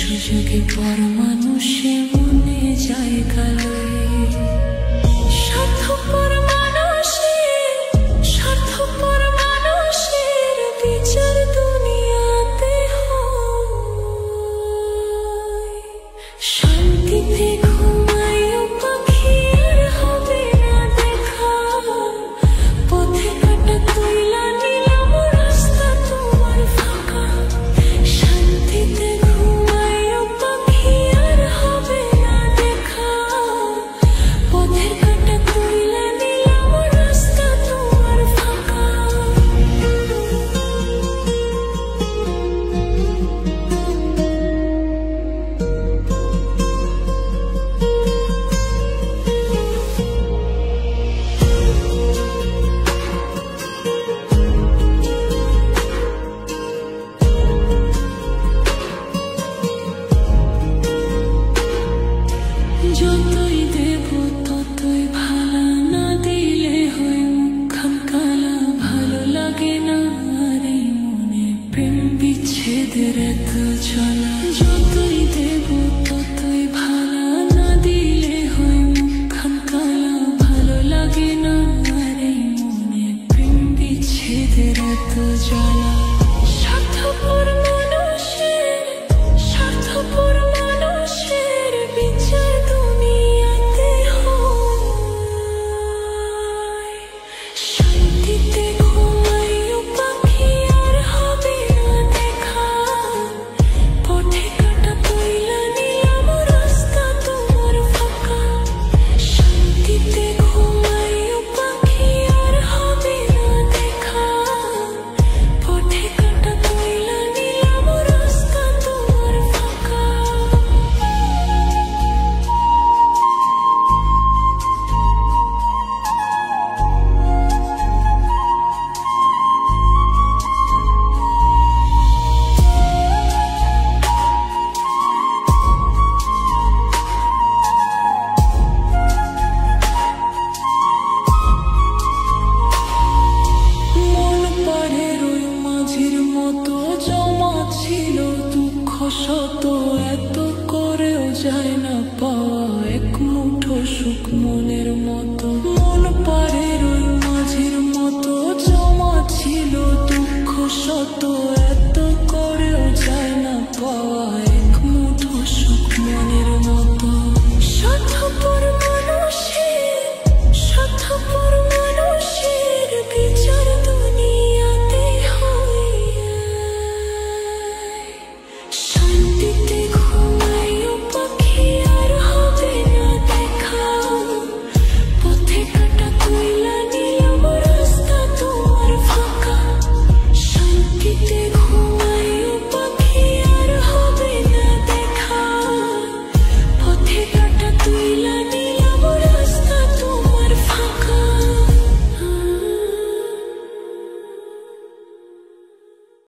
সুযোগে পর মানুষে মনে জায়গা লয়ে স্বার্থপর মানুষের বিচার দুনিয়াতে হয়। শান্তিতে ঘুমাইও পাখি আর হবে না দেখা, পথে কাটা তুইলা নিলাম রাস্তা তোমার ফাঁকা। শান্তিতে ঘুমাইও পাখি আর হবে না দেখা, পথের কাটা তুইলা নিলাম রাস্তা তোমার ফাঁকা। যতই দেব ততই ভালা, না দিলে হয় মুখখান কালা। ভালো লাগে না আর এই মনে প্রেম বিচ্ছেদের এত জ্বালা। যতই দেব ততই ভালা, না দিলে হয় মুখখান কালা। ভালো লাগে না আর এই মনে প্রেম বিচ্ছেদের এত জ্বালা। স্বার্থপর মানুষের বিচার দুনিয়াতে হয়। শান্তিতে ঘুমাইও পাখি আর হবে না দেখা, পথে কাটা তুইলা নিলাম রাস্তা তোমার ফাঁকা। শান্তিতে ঘুমাইও পাখি আর হবে না দেখা, পথে কাটা তুইলা নিলাম রাস্তা তোমার ফাঁকা। মন পাড়ের ওই মাঝির মতো জমা ছিল দুঃখ শত, এত করেও যায় না পাওয়া এক মুঠো সুখ মনের মতো। মন পাড়ের ওই মাঝির মতো জমা ছিল দুঃখ শত,